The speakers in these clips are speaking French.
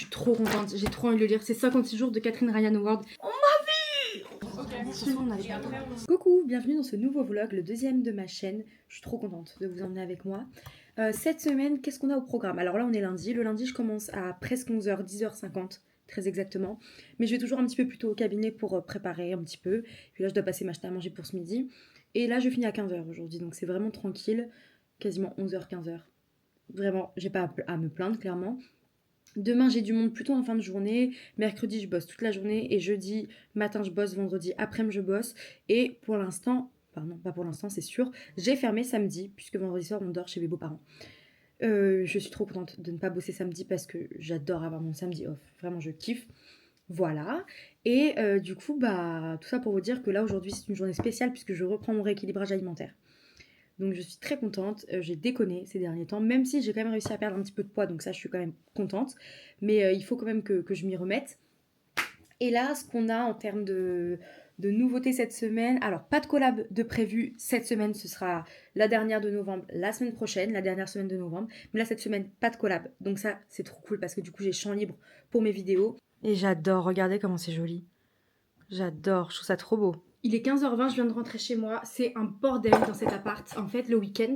Je suis trop contente, j'ai trop envie de le lire. C'est 56 jours de Catherine Ryan Howard. Oh ma vie! Coucou, bienvenue dans ce nouveau vlog, le deuxième de ma chaîne. Je suis trop contente de vous emmener avec moi. Cette semaine, qu'est-ce qu'on a au programme? Alors là, on est lundi. Le lundi, je commence à presque 11h, 10h50, très exactement. Mais je vais toujours un petit peu plus tôt au cabinet pour préparer un petit peu. Puis là, je dois passer m'acheter à manger pour ce midi. Et là, je finis à 15h aujourd'hui, donc c'est vraiment tranquille. Quasiment 11h, 15h. Vraiment, j'ai pas à me plaindre, clairement. Demain, j'ai du monde plutôt en fin de journée. Mercredi, je bosse toute la journée. Et jeudi matin, je bosse. Vendredi après-midi, je bosse. Et pour l'instant, enfin non, pas pour l'instant, c'est sûr, j'ai fermé samedi, puisque vendredi soir, on dort chez mes beaux-parents. Je suis trop contente de ne pas bosser samedi parce que j'adore avoir mon samedi off. Vraiment, je kiffe. Voilà. Et du coup, bah, tout ça pour vous dire que là, aujourd'hui, c'est une journée spéciale puisque je reprends mon rééquilibrage alimentaire. Donc je suis très contente, j'ai déconné ces derniers temps, même si j'ai quand même réussi à perdre un petit peu de poids, donc ça je suis quand même contente. Mais il faut quand même que je m'y remette. Et là, ce qu'on a en termes de nouveautés cette semaine, alors pas de collab de prévu cette semaine, ce sera la dernière de novembre, la semaine prochaine, la dernière semaine de novembre. Mais là, cette semaine, pas de collab. Donc ça, c'est trop cool parce que du coup, j'ai champ libre pour mes vidéos. Et j'adore, regardez comment c'est joli. J'adore, je trouve ça trop beau. Il est 15h20, je viens de rentrer chez moi. C'est un bordel dans cet appart. En fait, le week-end,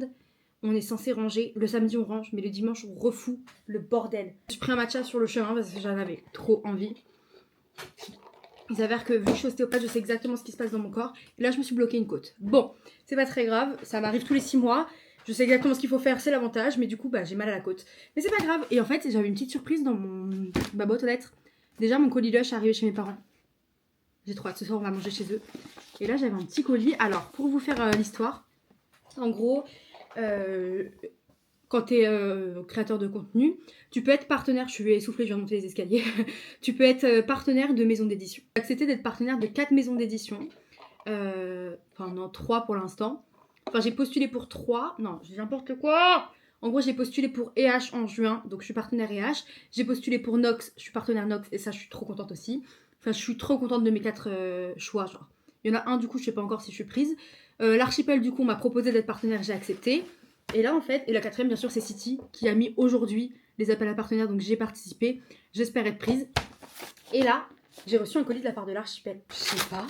on est censé ranger. Le samedi, on range, mais le dimanche, on refout le bordel. J'ai pris un matcha sur le chemin parce que j'en avais trop envie. Il s'avère que vu que je suis ostéopathe, je sais exactement ce qui se passe dans mon corps. Et là, je me suis bloqué une côte. Bon, c'est pas très grave. Ça m'arrive tous les 6 mois. Je sais exactement ce qu'il faut faire, c'est l'avantage. Mais du coup, bah, j'ai mal à la côte. Mais c'est pas grave. Et en fait, j'avais une petite surprise dans ma boîte aux lettres. Déjà, mon colis Lush est arrivé chez mes parents. J'ai trop hâte, ce soir on va manger chez eux. Et là j'avais un petit colis. Alors pour vous faire l'histoire, en gros, quand tu es créateur de contenu, tu peux être partenaire, je suis essoufflée, je viens de monter les escaliers, tu peux être partenaire de maisons d'édition. J'ai accepté d'être partenaire de 4 maisons d'édition, enfin non, 3 pour l'instant. Enfin j'ai postulé pour 3, non, je dis n'importe quoi. En gros j'ai postulé pour EH en juin, donc je suis partenaire EH. J'ai postulé pour Nox, je suis partenaire Nox et ça je suis trop contente aussi. Enfin, je suis trop contente de mes 4 choix. Genre. Il y en a un, du coup, je sais pas encore si je suis prise. L'archipel, du coup, on m'a proposé d'être partenaire, j'ai accepté. Et là, en fait, et la quatrième, bien sûr, c'est City qui a mis aujourd'hui les appels à partenaires, donc j'ai participé. J'espère être prise. Et là, j'ai reçu un colis de la part de l'archipel. Je sais pas.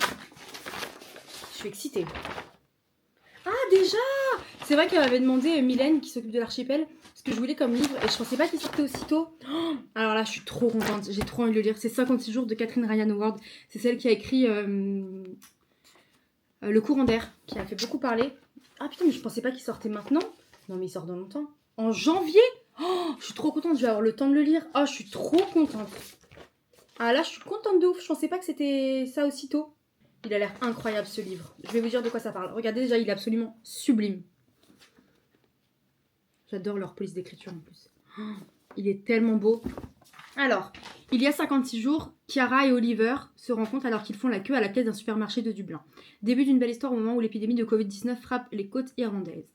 Je suis excitée. Ah, déjà! C'est vrai qu'elle m'avait demandé, Mylène, qui s'occupe de l'archipel, ce que je voulais comme livre, et je pensais pas qu'il sortait aussitôt. Oh, alors là, je suis trop contente, j'ai trop envie de le lire. C'est 56 jours de Catherine Ryan Howard. C'est celle qui a écrit Le courant d'air, qui a fait beaucoup parler. Ah putain, mais je pensais pas qu'il sortait maintenant. Non, mais il sort dans longtemps. En janvier? Oh, je suis trop contente, je vais avoir le temps de le lire. Oh, je suis trop contente. Ah là, je suis contente de ouf, je pensais pas que c'était ça aussitôt. Il a l'air incroyable ce livre. Je vais vous dire de quoi ça parle. Regardez déjà, il est absolument sublime. J'adore leur police d'écriture en plus. Oh, il est tellement beau. Alors, il y a 56 jours, Chiara et Oliver se rencontrent alors qu'ils font la queue à la caisse d'un supermarché de Dublin. Début d'une belle histoire au moment où l'épidémie de Covid-19 frappe les côtes irlandaises.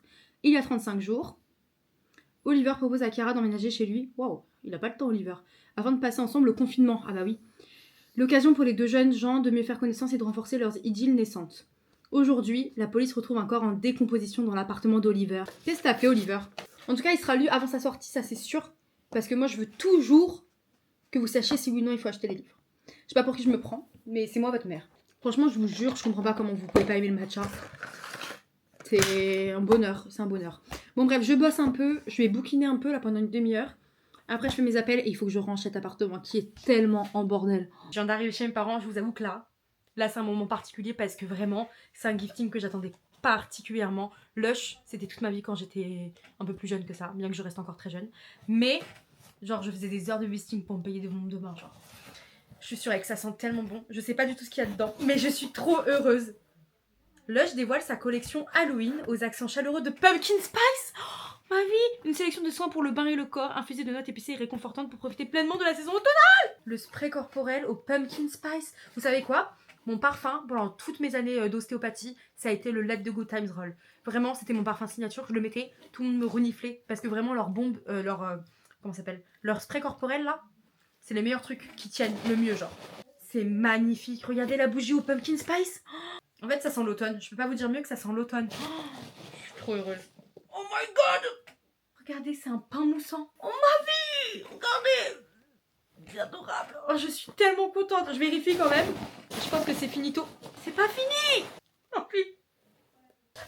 Il y a 35 jours, Oliver propose à Chiara d'emménager chez lui. Waouh, il a pas le temps Oliver. Afin de passer ensemble le confinement. Ah bah oui. L'occasion pour les deux jeunes gens de mieux faire connaissance et de renforcer leurs idylles naissantes. Aujourd'hui, la police retrouve un corps en décomposition dans l'appartement d'Oliver. Qu'est-ce que t'as fait, Oliver? En tout cas, il sera lu avant sa sortie, ça c'est sûr. Parce que moi, je veux toujours que vous sachiez si oui ou non il faut acheter les livres. Je sais pas pour qui je me prends, mais c'est moi votre mère. Franchement, je vous jure, je comprends pas comment vous pouvez pas aimer le matcha. C'est un bonheur, c'est un bonheur. Bon bref, je bosse un peu, je vais bouquiner un peu là pendant une demi-heure. Après, je fais mes appels et il faut que je range cet appartement qui est tellement en bordel. Je viens d'arriver chez mes parents, je vous avoue que là c'est un moment particulier parce que vraiment, c'est un gifting que j'attendais particulièrement. Lush, c'était toute ma vie quand j'étais un peu plus jeune que ça, bien que je reste encore très jeune. Mais, genre, je faisais des heures de gifting pour me payer de mon demain, genre. Je suis sûre que ça sent tellement bon. Je sais pas du tout ce qu'il y a dedans, mais je suis trop heureuse. Lush dévoile sa collection Halloween aux accents chaleureux de Pumpkin Spice. Oh, ma vie! Une sélection de soins pour le bain et le corps, infusée de notes épicées et réconfortantes pour profiter pleinement de la saison automnale. Le spray corporel au Pumpkin Spice. Vous savez quoi? Mon parfum, pendant toutes mes années d'ostéopathie, ça a été le Let the Good Times Roll. Vraiment, c'était mon parfum signature. Je le mettais, tout le monde me reniflait. Parce que vraiment, leur bombe, comment ça s'appelle? Leur spray corporel, là, c'est les meilleurs trucs qui tiennent le mieux, genre. C'est magnifique. Regardez la bougie au Pumpkin Spice. En fait, ça sent l'automne. Je peux pas vous dire mieux que ça sent l'automne. Je suis trop heureuse. Oh my god! Regardez, c'est un pain moussant. Oh ma vie! Regardez! C'est adorable. Oh, je suis tellement contente. Je vérifie quand même. Je pense que c'est finito. C'est pas fini. Non plus.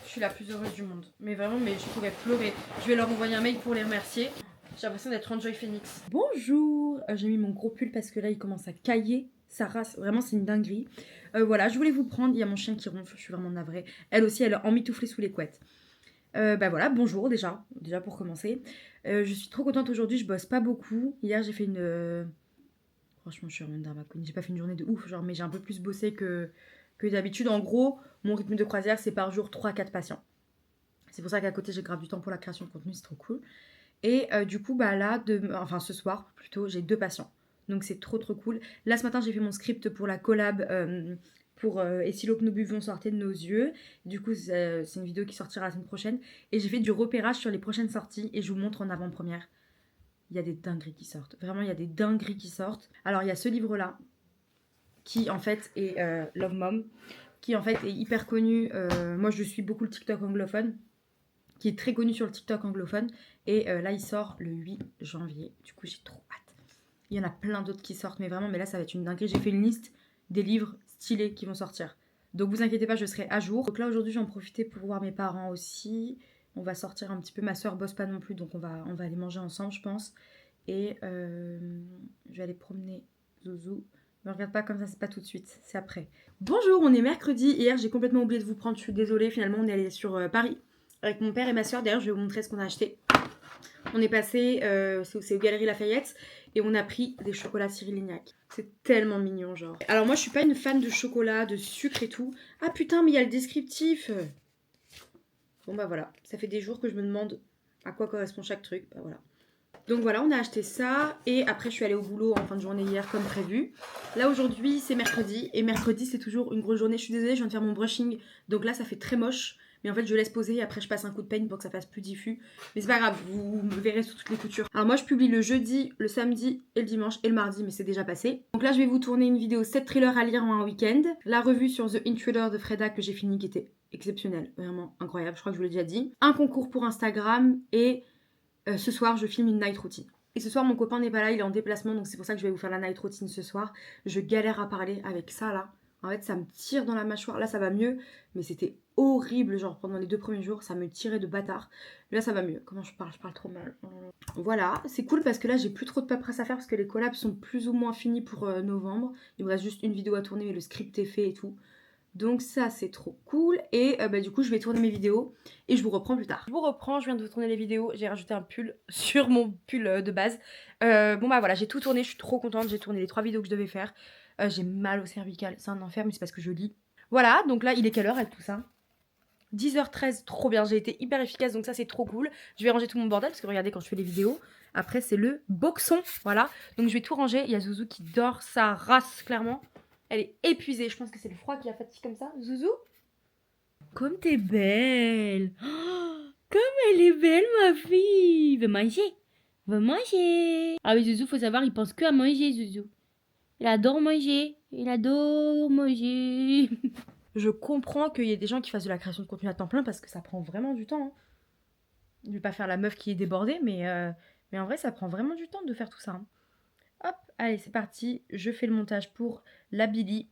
Je suis la plus heureuse du monde. Mais vraiment, mais je pourrais pleurer. Je vais leur envoyer un mail pour les remercier. J'ai l'impression d'être Enjoy Phoenix. Bonjour. J'ai mis mon gros pull parce que là, il commence à cailler. Sa race, vraiment, c'est une dinguerie. Voilà, je voulais vous prendre. Il y a mon chien qui ronfle. Je suis vraiment navrée. Elle aussi, elle a emmitouflé sous les couettes. Bah voilà, bonjour déjà pour commencer. Je suis trop contente aujourd'hui, je bosse pas beaucoup. Hier j'ai fait une... Franchement je suis vraiment drama queen, j'ai pas fait une journée de ouf, genre, mais j'ai un peu plus bossé que d'habitude. En gros, mon rythme de croisière c'est par jour 3-4 patients. C'est pour ça qu'à côté j'ai grave du temps pour la création de contenu, c'est trop cool. Et du coup bah là, enfin ce soir plutôt, j'ai 2 patients. Donc c'est trop cool. Là ce matin j'ai fait mon script pour la collab... pour Et si l'eau que nous buvons sortait de nos yeux. Du coup, c'est une vidéo qui sortira la semaine prochaine. Et j'ai fait du repérage sur les prochaines sorties et je vous montre en avant-première. Il y a des dingueries qui sortent. Vraiment, il y a des dingueries qui sortent. Alors, il y a ce livre-là qui, en fait, est Love Mom, qui, en fait, est hyper connu. Moi, je suis beaucoup le TikTok anglophone, qui est très connu sur le TikTok anglophone. Et là, il sort le 8 janvier. Du coup, j'ai trop hâte. Il y en a plein d'autres qui sortent, mais vraiment, mais là, ça va être une dinguerie. J'ai fait une liste des livres stylés qui vont sortir. Donc vous inquiétez pas, je serai à jour. Donc là aujourd'hui j'en profitais pour voir mes parents aussi. On va sortir un petit peu, ma soeur bosse pas non plus, donc on va aller manger ensemble je pense. Et je vais aller promener Zouzou. Ne regarde pas comme ça, c'est pas tout de suite, c'est après. Bonjour, on est mercredi. Hier j'ai complètement oublié de vous prendre, je suis désolée. Finalement on est allé sur Paris avec mon père et ma soeur. D'ailleurs je vais vous montrer ce qu'on a acheté. On est passé, c'est aux Galeries Lafayette. Et on a pris des chocolats Cyril Lignac. C'est tellement mignon, genre. Alors moi, je suis pas une fan de chocolat, de sucre et tout. Ah putain, mais il y a le descriptif. Bon bah voilà, ça fait des jours que je me demande à quoi correspond chaque truc. Bah voilà. Donc voilà, on a acheté ça. Et après, je suis allée au boulot en fin de journée hier, comme prévu. Là, aujourd'hui, c'est mercredi. Et mercredi, c'est toujours une grosse journée. Je suis désolée, je viens de faire mon brushing. Donc là, ça fait très moche. Mais en fait, je laisse poser et après, je passe un coup de peigne pour que ça fasse plus diffus. Mais c'est pas grave, vous me verrez sous toutes les coutures. Alors moi, je publie le jeudi, le samedi et le dimanche et le mardi, mais c'est déjà passé. Donc là, je vais vous tourner une vidéo 7 thrillers à lire en un week-end. La revue sur The Intruder de Freda que j'ai fini, qui était exceptionnelle, vraiment incroyable, je crois que je vous l'ai déjà dit. Un concours pour Instagram et ce soir, je filme une night routine. Et ce soir, mon copain n'est pas là, il est en déplacement, donc c'est pour ça que je vais vous faire la night routine ce soir. Je galère à parler avec ça là. En fait, ça me tire dans la mâchoire. Là, ça va mieux, mais c'était horrible. Genre, pendant les 2 premiers jours, ça me tirait de bâtard. Là, ça va mieux. Comment je parle? Je parle trop mal. Voilà, c'est cool parce que là, j'ai plus trop de paperasse à faire parce que les collabs sont plus ou moins finis pour novembre. Il me reste juste une vidéo à tourner, mais le script est fait et tout. Donc ça, c'est trop cool. Et du coup, je vais tourner mes vidéos et je vous reprends plus tard. Je vous reprends, je viens de vous tourner les vidéos. J'ai rajouté un pull sur mon pull de base. Bon bah voilà, j'ai tout tourné, je suis trop contente. J'ai tourné les 3 vidéos que je devais faire. J'ai mal au cervical, c'est un enfer, mais c'est parce que je lis. Voilà, donc là, il est quelle heure avec tout ça? 10h13, trop bien, j'ai été hyper efficace, donc ça c'est trop cool. Je vais ranger tout mon bordel, parce que regardez quand je fais les vidéos, après c'est le boxon, voilà. Donc je vais tout ranger, il y a Zouzou qui dort sa race, clairement. Elle est épuisée, je pense que c'est le froid qui la fatigue comme ça. Zouzou? Comme t'es belle. Oh, comme elle est belle ma fille. Va manger, va manger. Ah oui Zouzou, faut savoir, il pense que à manger Zouzou. Il adore manger. Il adore manger. Je comprends qu'il y ait des gens qui fassent de la création de contenu à temps plein parce que ça prend vraiment du temps. Hein. Je vais pas faire la meuf qui est débordée, mais en vrai, ça prend vraiment du temps de faire tout ça. Hein. Hop, allez, c'est parti. Je fais le montage pour la Billy.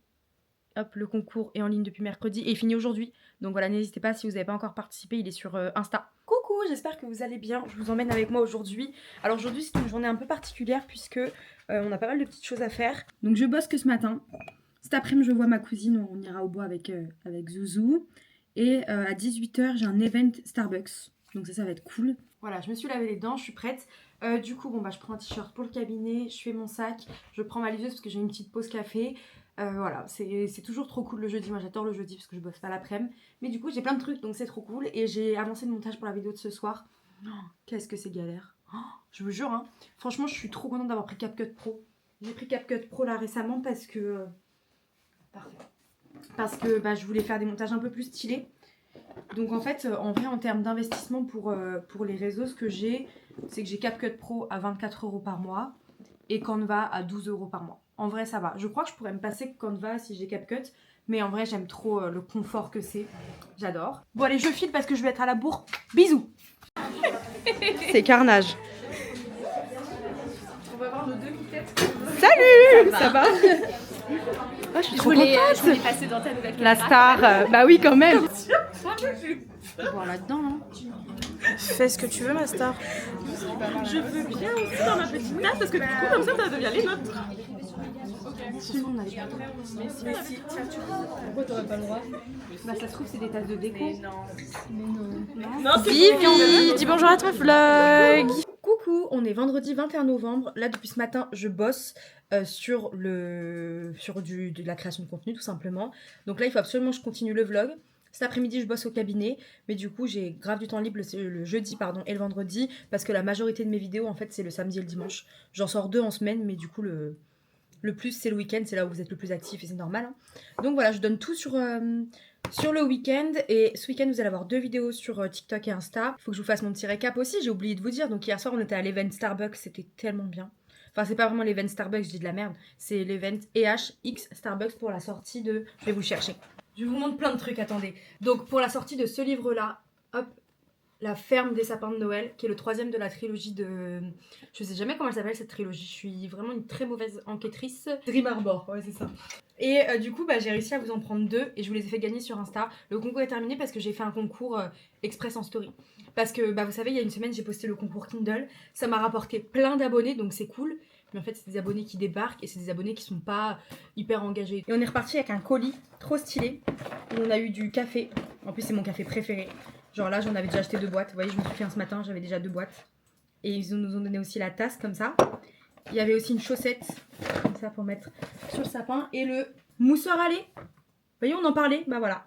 Hop, le concours est en ligne depuis mercredi et fini aujourd'hui. Donc voilà, n'hésitez pas si vous n'avez pas encore participé, il est sur Insta. Coucou, j'espère que vous allez bien. Je vous emmène avec moi aujourd'hui. Alors aujourd'hui, c'est une journée un peu particulière puisque on a pas mal de petites choses à faire. Donc je bosse que ce matin. Cet après-midi, je vois ma cousine, on ira au bois avec Zouzou. Et à 18h, j'ai un event Starbucks. Donc ça va être cool. Voilà, je me suis lavé les dents, je suis prête. Du coup, bon, je prends un t-shirt pour le cabinet, je fais mon sac, je prends ma liseuse parce que j'ai une petite pause café. Voilà, c'est toujours trop cool le jeudi. Moi, j'adore le jeudi parce que je bosse pas l'après-midi. Mais du coup, j'ai plein de trucs, donc c'est trop cool. Et j'ai avancé le montage pour la vidéo de ce soir. Oh, qu'est-ce que c'est galère. Oh, je vous jure, hein. Franchement, je suis trop contente d'avoir pris CapCut Pro. J'ai pris CapCut Pro là récemment parce que... Parfait. Parce que je voulais faire des montages un peu plus stylés. Donc en fait, en vrai, en termes d'investissement pour les réseaux, ce que j'ai, c'est que j'ai CapCut Pro à 24 € par mois et Canva à 12 € par mois. En vrai, ça va. Je crois que je pourrais me passer Canva si j'ai CapCut, mais en vrai, j'aime trop le confort que c'est. J'adore. Bon, allez, je file parce que je vais être à la bourre. Bisous. C'est carnage. On va voir nos 2 piquettes. Salut. Ça va? Oh, je suis trop contente. Je voulais passer dans ta nouvelle La star, bah oui quand même. Voir là-dedans, hein. Fais ce que tu veux, ma star. Je veux bien aussi dans ma petite tasse parce que du coup comme ça devient les nôtres. Pourquoi t'aurais pas le droit? Bah ça se trouve c'est des tasses de déco. Non, c'est Vivi, dis bonjour à ton vlog. Coucou, on est vendredi 21 novembre. Là depuis ce matin je bosse sur de la création de contenu tout simplement. Donc là il faut absolument que je continue le vlog. Cet après-midi, je bosse au cabinet, mais du coup, j'ai grave du temps libre le jeudi et le vendredi, parce que la majorité de mes vidéos, en fait, c'est le samedi et le dimanche. J'en sors 2 en semaine, mais du coup, le plus, c'est le week-end, c'est là où vous êtes le plus actif et c'est normal. Hein. Donc voilà, je donne tout sur le week-end, et ce week-end, vous allez avoir 2 vidéos sur TikTok et Insta. Il faut que je vous fasse mon petit récap aussi, j'ai oublié de vous dire. Donc hier soir, on était à l'event Starbucks, c'était tellement bien. Enfin, c'est pas vraiment l'event Starbucks, je dis de la merde, c'est l'event EHX Starbucks pour la sortie de... Je vais vous chercher. Je vous montre plein de trucs, attendez. Donc pour la sortie de ce livre-là, hop, La ferme des sapins de Noël, qui est le 3e de la trilogie de... Je sais jamais comment elle s'appelle cette trilogie, je suis vraiment une très mauvaise enquêtrice. Dream Arbor, ouais c'est ça. Et du coup, bah, j'ai réussi à vous en prendre 2 et je vous les ai fait gagner sur Insta. Le concours est terminé parce que j'ai fait un concours express en story. Parce que, bah, vous savez, il y a une semaine, j'ai posté le concours Kindle. Ça m'a rapporté plein d'abonnés, donc c'est cool. Mais en fait, c'est des abonnés qui débarquent et c'est des abonnés qui sont pas hyper engagés. Et on est reparti avec un colis trop stylé. Où on a eu du café. En plus, c'est mon café préféré. Genre là, j'en avais déjà acheté 2 boîtes. Vous voyez, je me suis fait un ce matin, j'avais déjà 2 boîtes. Et ils nous ont donné aussi la tasse comme ça. Il y avait aussi une chaussette comme ça pour mettre sur le sapin. Et le mousseur à lait. Vous voyez, on en parlait. Bah voilà.